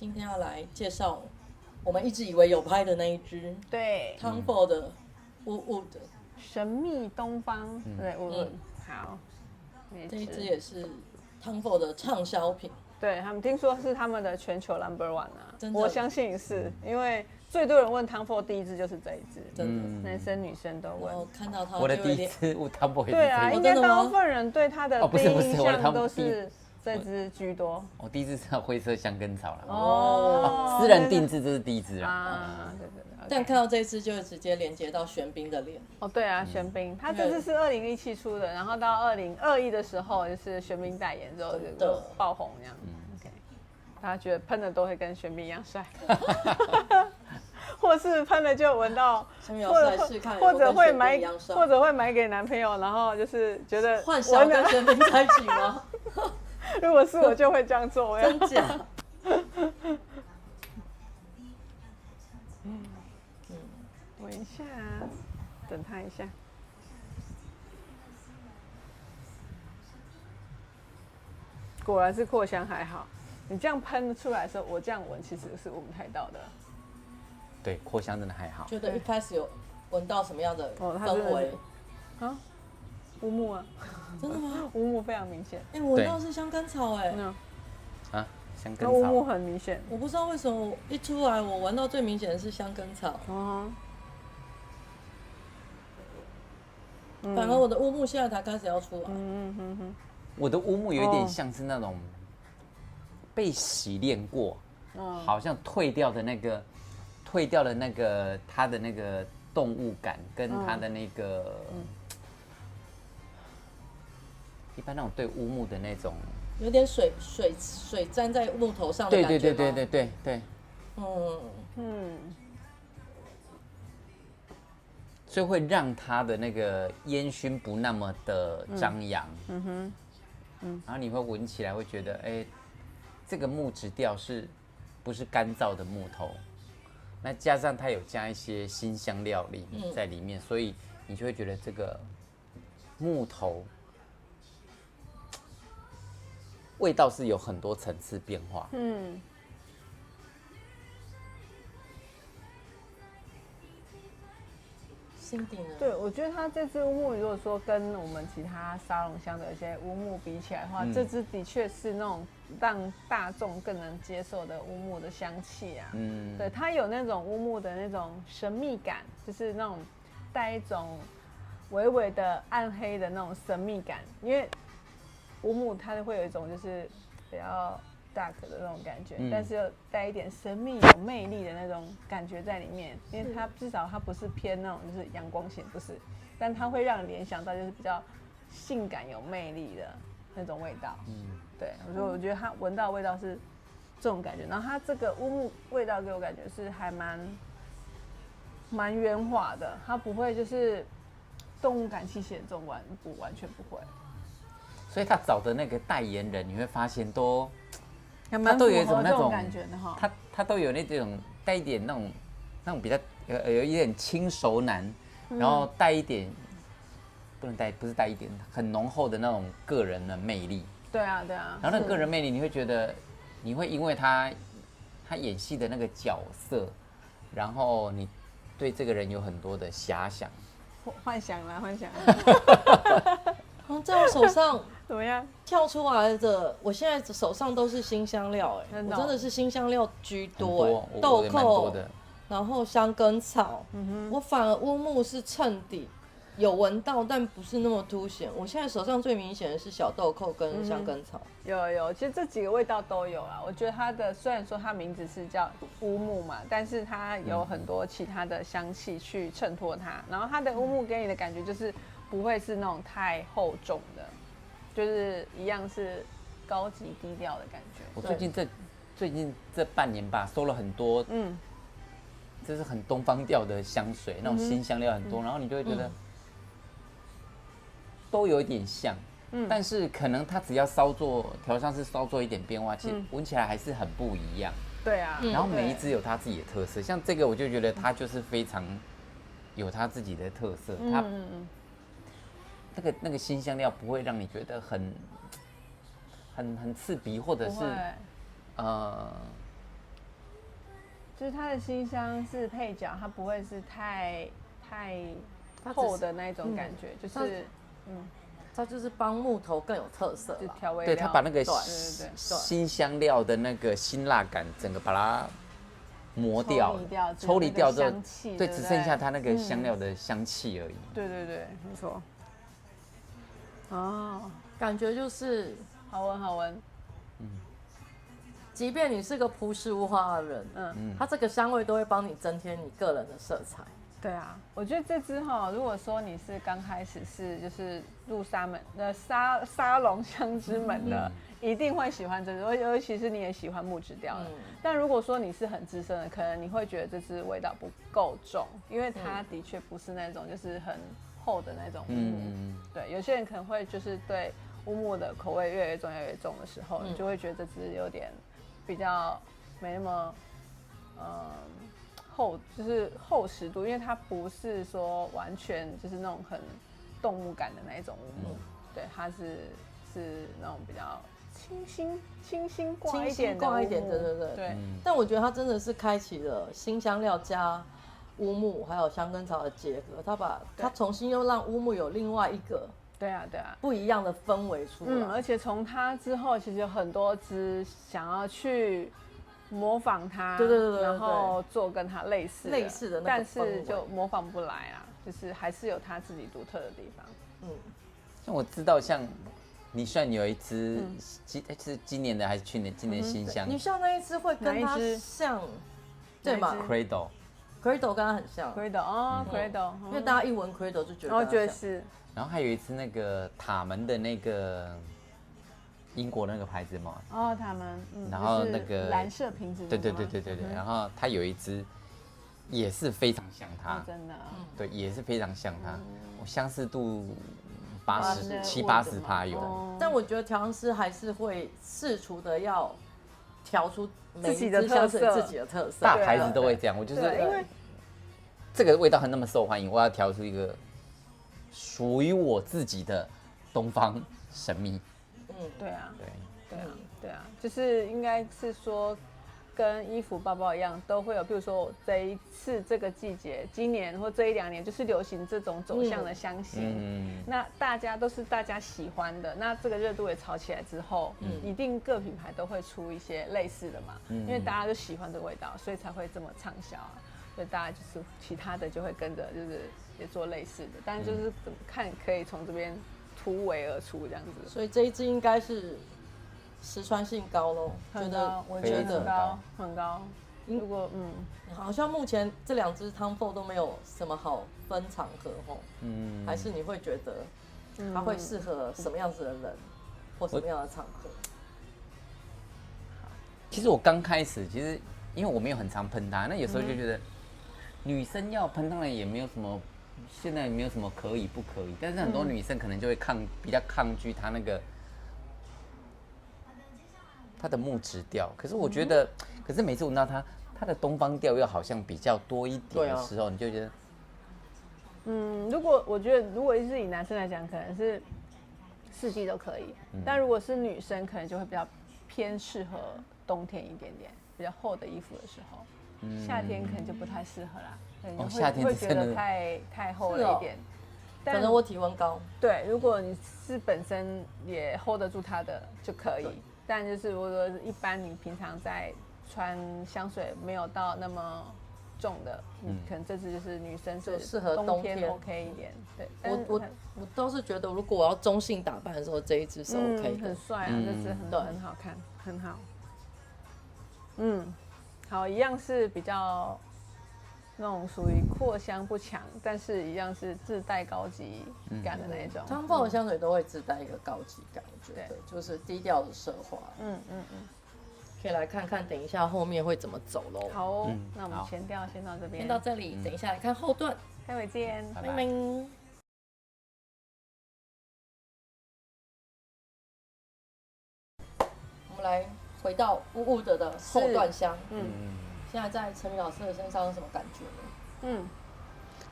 今天要来介绍我们一直以为有拍的那一支，对 Tom Ford 的 Wood，神秘东方，对，Wood，好，这一支也是 Tom Ford 的畅销品。对他们听说是他们的全球 No.1啊，真的我相信是因为最多人问 Tom Ford 第一支就是这一支，真的，男生女生都问。我看到它我的第一就有点次Tom Ford 对啊，应该大部分人对他的第一印象都是这支居多。我第一次吃到灰色香根草了。哦，私人定制这是第一支啊，对。但看到这一支就会直接连接到玄彬的脸。哦，对啊，玄彬，他这次是2017出的，然后到2021的时候就是玄彬代言之后就爆红这样。OK， 大家觉得喷的都会跟玄彬一样帅，或是喷了就闻到，或者会买给男朋友，然后就是觉得幻想跟玄彬在一起吗？如果是我就会这样做，真假？闻一下，等他一下。果然是扩香还好，你这样喷出来的时候，我这样闻其实是闻不太到的。对，扩香真的还好。觉得一开始有闻到什么样的氛围？啊，乌木啊，真的吗？乌木非常明显。哎，闻到是香根草哎。啊，香根草。乌木很明显。我不知道为什么一出来我闻到最明显的是香根草。反而我的乌木现在才开始要出来。我的乌木有一点像是那种被洗练过，好像退掉的那个它的那个动物感跟它的那个，一般那种对乌木的那种，有点水沾在木头上的感觉吗？对。所以会让它的那个烟熏不那么的张扬，然后你会闻起来会觉得，哎，这个木质调不是干燥的木头？那加上它有加一些辛香料在里面，所以你就会觉得这个木头味道是有很多层次变化。对，我觉得它这支乌木，如果说跟我们其他沙龙香的一些乌木比起来的话，这支的确是那种让大众更能接受的乌木的香气啊。对，它有那种乌木的那种神秘感，就是那种带一种微微的暗黑的那种神秘感，因为乌木它会有一种就是比较dark 的那种感觉，但是又带一点神秘有魅力的那种感觉在里面，因为它至少它不是偏那种就是阳光型，不是，但它会让你联想到就是比较性感有魅力的那种味道。对，我觉得它闻到的味道是这种感觉，然后它这个乌木味道给我感觉是还蛮圆滑的，它不会就是动物感气息的这种完全不会。所以他找的那个代言人，你会发现他都有一种那种感觉的哈，他都有那种带一点那种比较有一点轻熟男，然后带一点不是带一点很浓厚的那种个人的魅力。对啊。然后那个个人魅力，你会觉得你会因为他演戏的那个角色，然后你对这个人有很多的遐想、幻想。在我手上怎么样？跳出来的，我现在手上都是辛香料，我真的是辛香料居多，豆蔻，然后香根草，我反而乌木是衬底，有闻到，但不是那么凸显。我现在手上最明显的是小豆蔻跟香根草。有，其实这几个味道都有啦。我觉得它的虽然说它名字是叫乌木嘛，但是它有很多其他的香气去衬托它。然后它的乌木给你的感觉就是不会是那种太厚重的，就是一样是高级低调的感觉。我最近这半年吧，收了很多，这是很东方调的香水，那种辛香料很多，然后你就会觉得都有一点像，但是可能它只要调香师稍做一点变化，其实闻起来还是很不一样。对啊，然后每一支有它自己的特色，像这个我就觉得它就是非常有它自己的特色，它那个辛香料不会让你觉得很刺鼻，或者是就是它的辛香是配角，它不会是太厚的那种感觉，就是它就是帮木头更有特色啦，调味料。对，它把那个辛香料的那个辛辣感，整个把它磨掉，抽离掉之后，对，只剩下它那个香料的香气而已。对，没错。哦，感觉就是好闻。即便你是个朴实无华的人，它这个香味都会帮你增添你个人的色彩。对啊，我觉得这支如果说你是刚开始就是入沙龙香之门的，一定会喜欢这支，尤其是你也喜欢木质调的。但如果说你是很资深的，可能你会觉得这支味道不够重，因为它的确不是那种就是很厚的那种乌木。对，有些人可能会就是对乌木的口味越来越重的时候，你就会觉得这支有点比较没那么就是厚实度，因为它不是说完全就是那种很动物感的那一种乌木，对，它是那种比较清新挂一点的乌木，对。但我觉得它真的是开启了辛香料加乌木还有香根草的结合，它重新又让乌木有另外一个对啊不一样的氛围出来。而且从它之后，其实有很多支想要去模仿它，对，然后做跟它类似的那个，但是就模仿不来啊，就是还是有它自己独特的地方。像我知道，像你算有一支，是今年的还是去年？今年新香。你像那一支会跟它像，对吗 ？Cradle 跟它很像。Cradle，因为大家一闻 Cradle 就觉得，我觉得是。然后还有一支那个塔门的那个。英国那个牌子嘛，他们，然后那个蓝色瓶子，对，然后它有一支也是非常像它，真的，对，也是非常像它，我相似度70-80%有，但我觉得调香师还是会试图的要调出自己的特色，大牌子都会这样，我就是因为这个味道很那么受欢迎，我要调出一个属于我自己的东方神秘。对啊，就是应该是说，跟衣服、包包一样，都会有。比如说，我这一次这个季节，今年或这1-2年，就是流行这种走向的香型。那大家都是大家喜欢的，那这个热度也炒起来之后，一定各品牌都会出一些类似的嘛。因为大家都喜欢这个味道，所以才会这么畅销啊。所以大家就是其他的就会跟着，就是也做类似的，但是就是怎么看可以从这边突围而出这样子，所以这一支应该是实穿性高咯，我觉得很高。如果好像目前这2支 Tom Ford 都没有什么好分场合吼，还是你会觉得它会适合什么样子的人或什么样的场合？其实我刚开始，因为我没有很常喷它，那有时候就觉得女生要喷，当然也没有什么。现在没有什么可以不可以，但是很多女生可能就会比较抗拒它那个它的木质调。可是我觉得，可是每次闻到它的东方调又好像比较多一点的时候，你就觉得，我觉得如果是以男生来讲，可能是4季都可以，但如果是女生，可能就会比较偏适合冬天一点点，比较厚的衣服的时候，夏天可能就不太适合啦。夏天会觉得太厚了一点，可能我体温高。对，如果你是本身也 hold 得住它的就可以，但就是如果说一般你平常在穿香水没有到那么重的，可能这支就是女生是适合冬天 OK 一点。对，我倒是觉得如果我要中性打扮的时候，这一支是 OK 的，很帅啊，这支很好看，很好。好，一样是比较。那种属于扩香不强，但是一样是自带高级感的那一种。Tom Ford 的香水都会自带一个高级感，我觉得就是低调的奢华。可以来看看，等一下后面会怎么走喽。好，那我们前调先到这边，先到这里，等一下来看后段。待会见，拜拜。我们来回到乌乌的后段香。现在在陈宇老师的身上有什么感觉呢？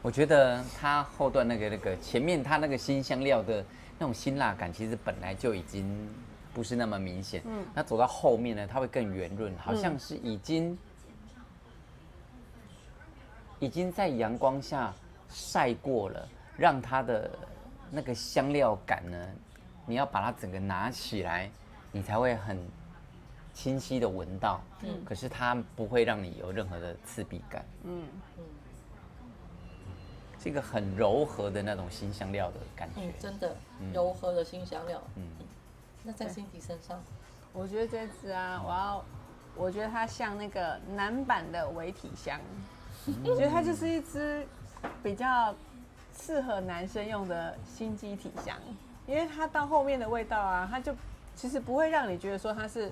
我觉得它后段那个前面它那个辛香料的那种辛辣感，其实本来就已经不是那么明显。那走到后面呢，它会更圆润，好像是已经已经在阳光下晒过了，让它的那个香料感呢，你要把它整个拿起来，你才会很清晰的闻到。可是它不会让你有任何的刺鼻感。是一个很柔和的那种辛香料的感觉。真的柔和的辛香料。那在Cindy身上，我觉得这支啊，我觉得它像那个男版的微体香，我觉得它就是一支比较适合男生用的心机体香，因为它到后面的味道啊，它就其实不会让你觉得说它是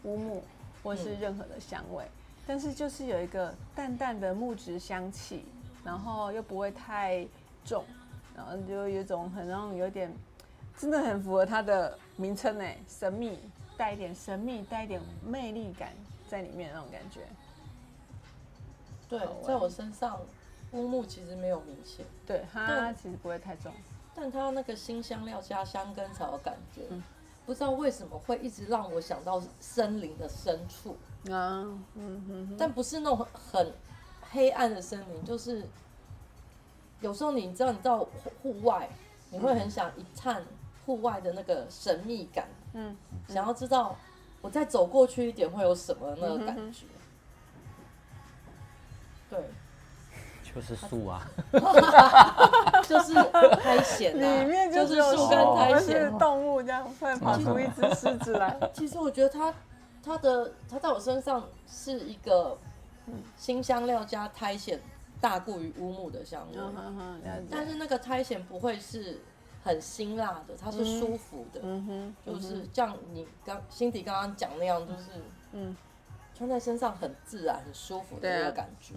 乌木或是任何的香味，但是就是有一个淡淡的木质香气，然后又不会太重，然后就有一种那种有点真的很符合它的名称哎，神秘，带一点神秘，带一点魅力感在里面的那种感觉。对，在我身上乌木其实没有明显，对，它其实不会太重，但它那个辛香料加香根草的感觉，不知道为什么会一直让我想到森林的深处但不是那种很黑暗的森林，就是有时候你知道户外，你会很想一探户外的那个神秘感，想要知道我再走过去一点会有什么那个感觉，对。就是树啊，就是苔藓里面就是树跟苔藓，动物这样会跑出一只狮子来。其实我觉得它在我身上是一个辛香料加苔藓大过于乌木的香味，但是那个苔藓不会是很辛辣的，它是舒服的，就是像你Cindy刚刚讲那样，就是穿在身上很自然、很舒服的那个感觉。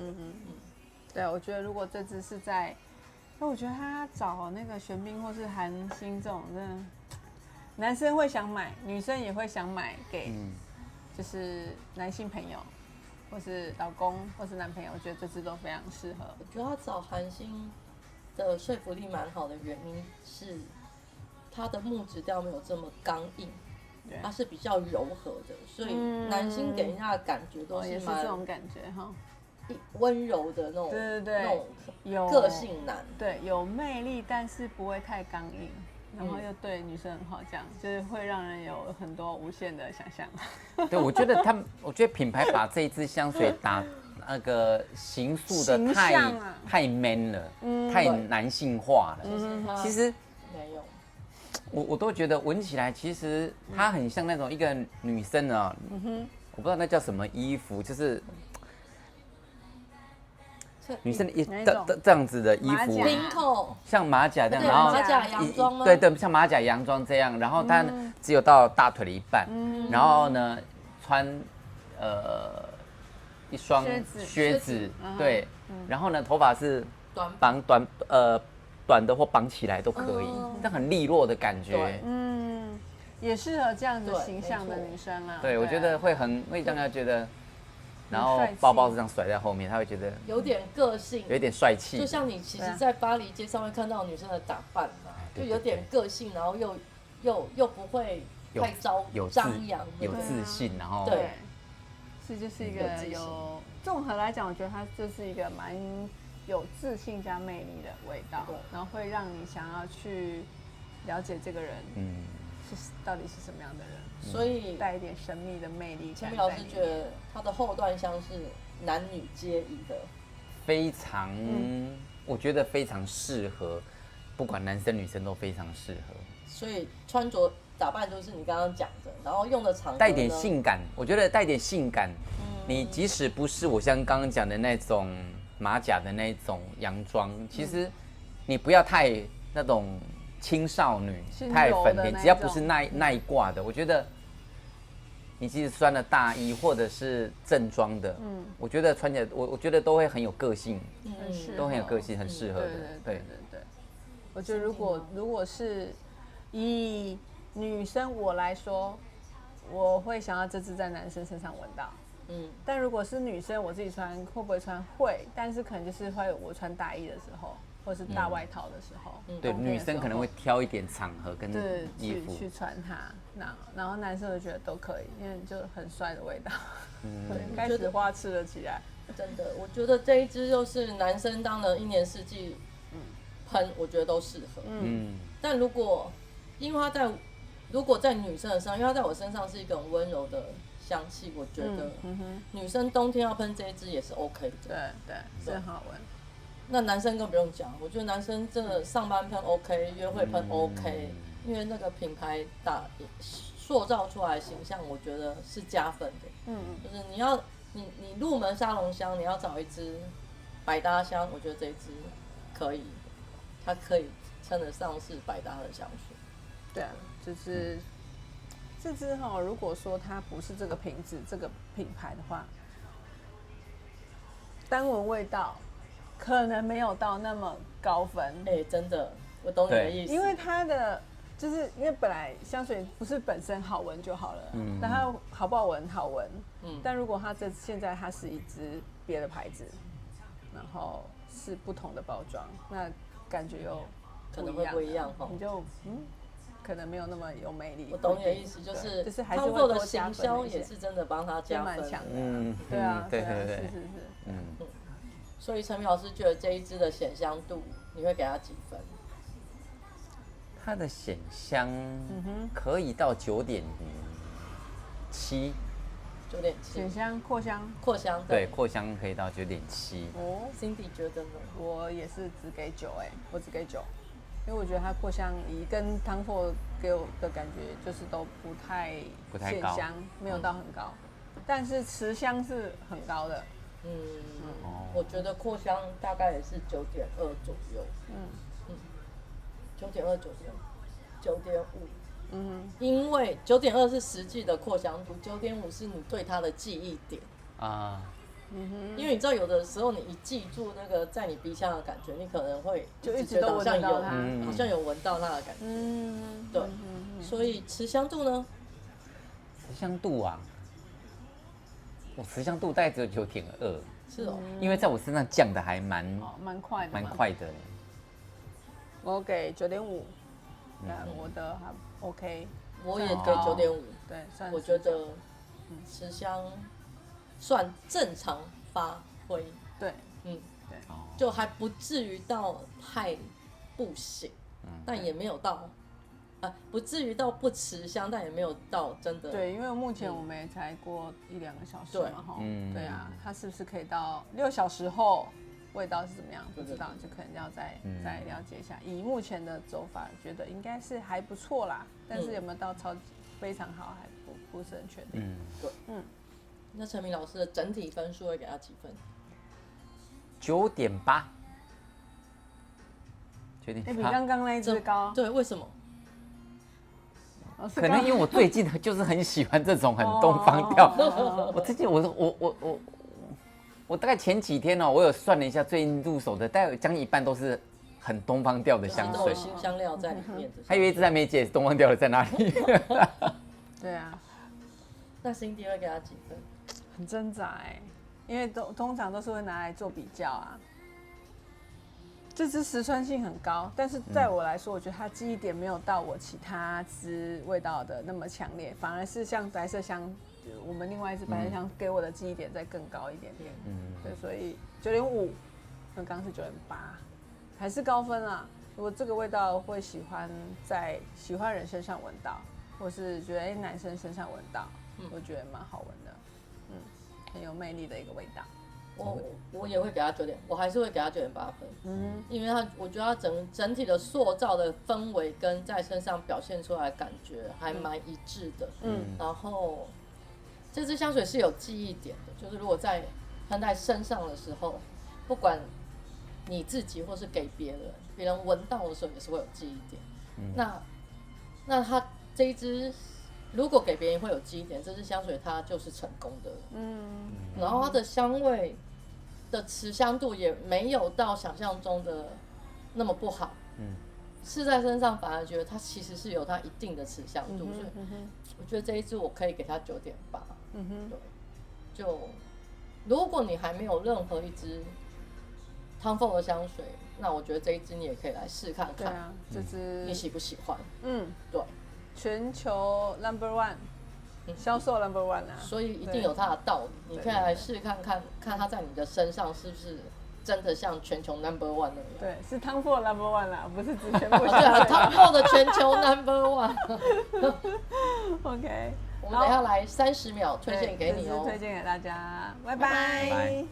对，我觉得如果这支是在，我觉得他找那个玄彬或是韩星这种，真的男生会想买，女生也会想买给，就是男性朋友，或是老公，或是男朋友，我觉得这支都非常适合。我觉得他找韩星的说服力蛮好的原因是，他的木质调没有这么刚硬，它是比较柔和的，所以男星给人家的感觉都是也是这种感觉哈。温柔的那种，对，那种个性男，对，有魅力，但是不会太刚硬，然后又对女生很好，这样就是会让人有很多无限的想象。对，我觉得品牌把这一支香水打那个形塑的太 man 了，太男性化了。其实没有，我都觉得闻起来，其实它很像那种一个女生啊，我不知道那叫什么衣服，就是。女生这样子的衣服，像马甲这样，然后马甲洋装吗？对，像马甲洋装这样，然后它只有到大腿的一半，然后呢穿一双靴子，对，然后呢头发是短的或绑起来都可以，但很利落的感觉，也适合这样子形象的女生啦。对，我觉得会让人觉得。然后包包是这样甩在后面，他会觉得有点个性，有点帅气。就像你其实，在巴黎街上会看到女生的打扮嘛，就有点个性，然后又不会太张扬，有自信，然后对，就是一个有综合来讲，我觉得它就是一个蛮有自信加魅力的味道，然后会让你想要去了解这个人，到底是什么样的人。所以带一点神秘的魅力。陈老师觉得它的后段香是男女皆宜的，非常，我觉得非常适合，不管男生女生都非常适合。所以穿着打扮就是你刚刚讲的，然后用的场合带点性感，我觉得带点性感，你即使不是我像刚刚讲的那种马甲的那种洋装，其实你不要太那种青少女，太粉甜，只要不是那一挂的，我觉得。你即使穿了大衣或者是正装的，我觉得穿起来，我觉得都会很有个性，都很有个性，很适合的。对。我觉得如果是以女生我来说，我会想要这支在男生身上闻到。但如果是女生我自己穿，会不会穿？会，但是可能就是会我穿大衣的时候。或是大外套的时候，对，女生可能会挑一点场合跟衣服去穿它，然后男生就觉得都可以，因为就很帅的味道，开始花痴了起来。真的，我觉得这一支就是男生当然一年四季喷，我觉得都适合。但如果因为它如果在女生的身上，因为它在我身上是一个很温柔的香气，我觉得女生冬天要喷这一支也是 OK 的。对，是很好闻。那男生更不用讲，我觉得男生真的上班喷 OK， 约会喷 OK，因为那个品牌塑造出来的形象，我觉得是加分的。就是你入门沙龙香，你要找一支百搭香，我觉得这一支可以，它可以称得上是百搭的香水。对啊，就是这支如果说它不是这个瓶子、这个品牌的话，单闻味道可能没有到那么高分。真的，我懂你的意思。因为它的就是因为本来香水不是本身好闻就好了，但它好不好闻好闻。但如果它现在它是一支别的牌子，然后是不同的包装，那感觉又可能会不一样你就可能没有那么有魅力。我懂你的意思，就是还是他做的行销也是真的帮他加分，蛮强的。对啊，是。所以陈明老师觉得这一支的显香度，你会给他几分？它的显香可以到9.7。9.7。显香、扩香。对，扩香可以到9.7。Cindy 觉得呢？我也是只给9，我只给9。因为我觉得它扩香仪跟Tom Ford给我的感觉就是都不太显香，没有到很高，但是持香是很高的。我觉得扩香大概也是9.2左右。9.2左右，9.5。因为9.2是实际的扩香度，9.5是你对它的记忆点啊。因为你知道，有的时候你一记住那个在你鼻腔的感觉，你可能会就一直都闻到它，好像有闻到它的感觉。对。所以持香度呢？持香度啊，我持香度大概只有9.2。是哦。因为在我身上降的还蛮快的。蛮快的。我给9.5，我的还 OK。我也给9.5。对，算我觉得持香算正常发挥。对，就还不至于到太不行，但也没有到，不至于到不持香，但也没有到真的。对，因为目前我们也才过1-2个小时嘛，对啊，它是不是可以到6小时后味道是怎么样？不知道，就可能要再了解一下。以目前的走法，觉得应该是还不错啦，但是有没有到超级非常好，还不是很确定。对，那陈明老师的整体分数会给他几分？9.8。比刚刚那一支高。对，为什么？可能因为我最近就是很喜欢这种很东方调。我最近我大概前几天我有算了一下，最近入手的大概将近一半都是很东方调的香水，都有新香料在里面。还有一支还没解，东方调的在哪里？对啊。那 Cindy 会给他几分？很挣扎因为通常都是会拿来做比较啊。这支实穿性很高，但是在我来说，我觉得它记忆点没有到我其他支味道的那么强烈，反而是像白麝香，我们另外一支白麝香给我的记忆点再更高一点点。对，所以9.5，那刚刚是9.8，还是高分啊。如果这个味道会在喜欢人身上闻到，或是觉得男生身上闻到，我觉得蛮好闻的，很有魅力的一个味道。我也会给他9点，我还是会给他9.8分。因为我觉得他整体的塑造的氛围跟在身上表现出来的感觉还蛮一致的。然后这支香水是有记忆点的，就是如果喷在身上的时候，不管你自己或是给别人闻到的时候也是会有记忆点。那他这一支如果给别人会有记忆点，这支香水它就是成功的。然后它的香味的持香度也没有到想象中的那么不好。试在身上反而觉得它其实是有它一定的持香度，所以我觉得这一支我可以给它9.8。对，就如果你还没有任何一支Tom Ford的香水，那我觉得这一支你也可以来试看看。对啊，这支你喜不喜欢？对。全球 No.1，销售 No.1 啊，所以一定有它的道理。你可以来试看看，看它在你的身上是不是真的像全球 No.1 那样。对，是 Tom Ford No.1 啦，不是指全部。对啊，Tom Ford 的全球 No.1。OK， 我们等一下来30秒推荐给你哦，推荐给大家，拜拜。